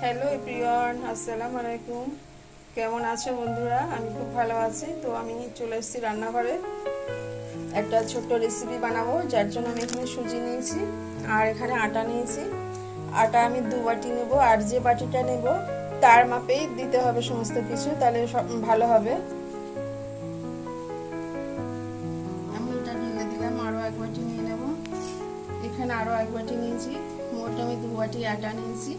Hello everyone, আসসালামু আলাইকুম। কেমন আছো বন্ধুরা? আমি খুব ভালো আছি। তো আমি চলে এসেছি রান্নাঘরে, একটা ছোট্ট রেসিপি বানাবো। যার জন্য আমি এখানে সুজি নিয়েছি আর এখানে আটা নিয়েছি। আটা আমি 2 বাটি নেব, আর যে বাটিটা নেব তার মাপেই দিতে হবে সমস্ত কিছু, তাহলে সব ভালো হবে। আমি এটা ঢেলে দিলাম, আরও 1 বাটি নিয়ে নেব। এখানে আরও 1 বাটি নিয়েছি, মোট আমি 2 বাটি আটা নিয়েছি।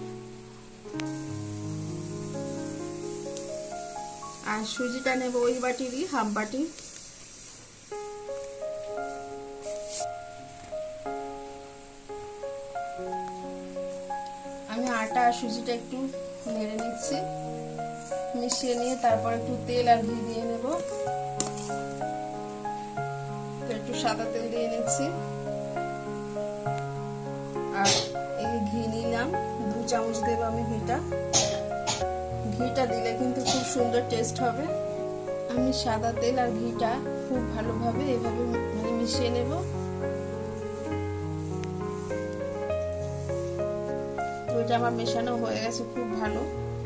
আর সুজিটা নেব ওই বাটিরই হাফ বাটি। আমি আটা আর সুজিটা একটু নেড়ে নিচ্ছি, মিশিয়ে নিয়ে তারপর একটু তেল আর ঘি দিয়ে নেব। তো একটু সাদা তেল দিয়ে নিচ্ছি, আর এই ঘি নিলাম 2 চামচ দেবো আমি ঘিটা। ঘিটা দিলে কিন্তু খুব সুন্দর টেস্ট হবে। আমি সাদা তেল আর ঘিটা খুব ভালোভাবে এভাবে মিশিয়ে নেব। তো এটা আমার মেশানো হয়ে গেছে খুব ভালো।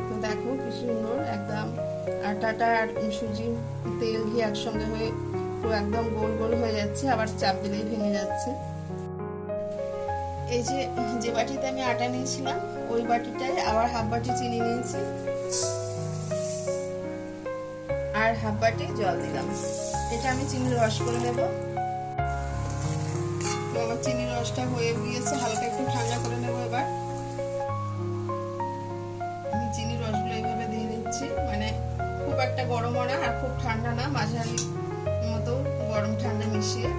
তো দেখো কি সুন্দর একদম আটাটা আর সুজি তেল ঘি একসঙ্গে হয়ে পুরো একদম গোল গোল হয়ে যাচ্ছে, আবার চাপ দিলেই ভেঙে যাচ্ছে। এই যে বাটিতে আমি আটা নিয়েছিলাম ওই বাটিটায় আবার হাফ বাটি চিনি নিয়েছি আর হাফ বাটি জল দিলাম। এটা আমি চিনির রস করে নেব। তো আমার চিনির রসটা হয়ে গিয়েছে, হালকা একটু ঠান্ডা করে নেব। এবার আমি চিনির রসগুলো এইভাবে দিয়ে দিচ্ছি, মানে খুব একটা গরমও না আর খুব ঠান্ডা না, মাঝারি মতো গরম ঠান্ডা মিশিয়ে।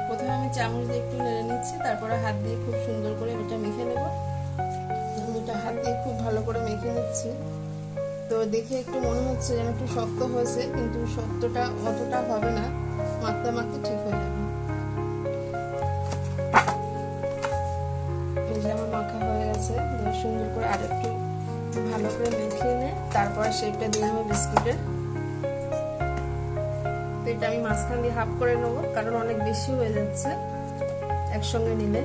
প্রথমে আমি চামচ দিয়ে একটু নেড়ে নিচ্ছি, তারপরে হাত দিয়ে খুব সুন্দর করে এটা মেখে নেব। আমি এটা হাত দিয়ে খুব ভালো করে মেখে নিচ্ছি। তো দেখে একটু মনে হচ্ছে যেন একটু শক্ত হয়েছে, কিন্তু শক্তটা অতটা হবে না, মাখতে মাখতে ঠিক হয়ে যাবে। এই যে আমার মাখা হয়ে গেছে, সুন্দর করে আর একটু ভালো করে মেখে নে তারপর শেপটা দিয়ে নেবো বিস্কুটের। তো এটা আমি মাঝখান দিয়ে হাফ করে নেবো, কারণ অনেক বেশি হয়ে যাচ্ছে একসঙ্গে নিলে।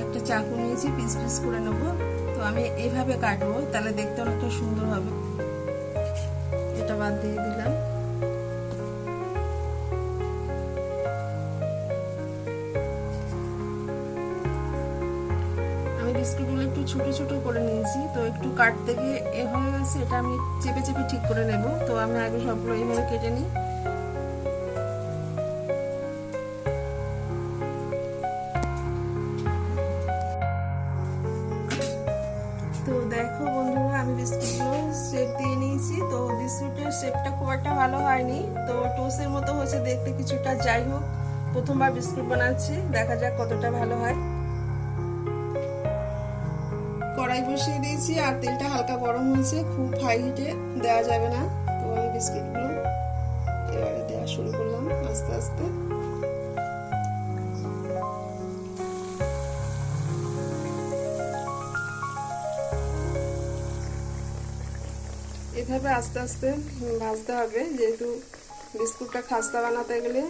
একটা চাকু নিয়েছি, পিস পিস করে নেবো। তো আমি এইভাবে কাটবো, তাহলে দেখতে অনেকটা সুন্দর হবে। এটা বাদ দিয়ে দিলাম। আমি বিস্কুটগুলো একটু ছোট ছোট করে নিয়েছি, তো একটু কাটতে গিয়ে এ হয়ে গেছে, এটা আমি চেপে চেপে ঠিক করে নেব। তো আমি আগে সবগুলো এইভাবে কেটে নিই। তো দেখো বন্ধুরা, আমি বিস্কুটগুলো শেপ দিয়ে নিয়েছি। তো বিস্কুটের শেপটা খুব একটা ভালো হয়নি, তো টোস্টের মতো হয়েছে দেখতে কিছুটা। যাই হোক, প্রথমবার বিস্কুট বানাচ্ছি, দেখা যাক কতটা ভালো হয়। কড়াই বসিয়ে দিয়েছি আর তেলটা হালকা গরম হয়েছে, খুব হাই হিটে দেওয়া যাবে না। তো আমি বিস্কুটগুলো এবারে দেওয়া শুরু করলাম আস্তে আস্তে। এভাবে আস্তে আস্তে ভাজতে হবে, যেহেতু বিস্কুটটা খাস্তা বানাতে গেলে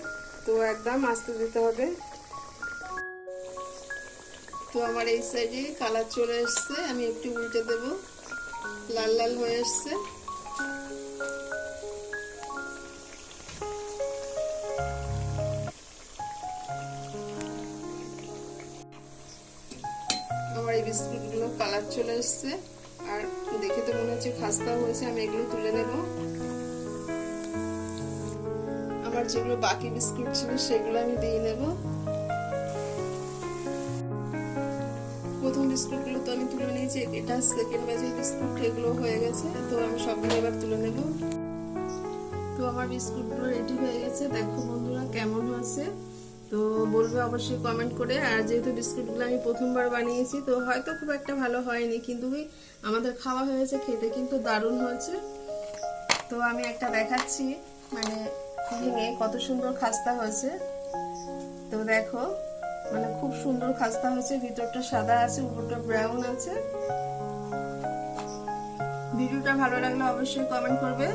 তো একদম আস্তে দিতে হবে। তো আমার এই সাইডে কালার চলে এসছে, আমি একটু উল্টে দেব। লাল লাল হয়ে এসছে। আমার এই বিস্কুটগুলো কালার চলে এসছে, আর দেখে তো মনে হচ্ছে খাস্তা হয়েছে। আমি এগুলো তুলে নেব। আমার যেগুলো বাকি বিস্কুট ছিল সেগুলো আমি দিয়ে নেব। প্রথম বিস্কুটগুলো তো আমি তুলে নিয়েছি, এটা সেকেন্ড ব্যাচের বিস্কুট, এগুলো হয়ে গেছে। তো আমি সবগুলো এবার তুলে নেব। তো আমার বিস্কুটগুলো রেডি হয়ে গেছে, দেখো বন্ধুরা কেমন হয়েছে। তো বলবে অবশ্যই কমেন্ট করে। আর যেহেতু বিস্কুটগুলো আমি প্রথমবার বানিয়েছি, তো হয়তো খুব একটা ভালো হয়নি, কিন্তু আমাদের খাওয়া হয়েছে, খেতে কিন্তু দারুণ হয়েছে। তো আমি একটা দেখাচ্ছি, মানে ভেঙে কত সুন্দর খাস্তা হয়েছে। তো দেখো, মানে খুব সুন্দর খাস্তা হয়েছে, ভিতরটা সাদা আছে, উপরটা ব্রাউন আছে। ভিডিওটা ভালো লাগলে অবশ্যই কমেন্ট করবে।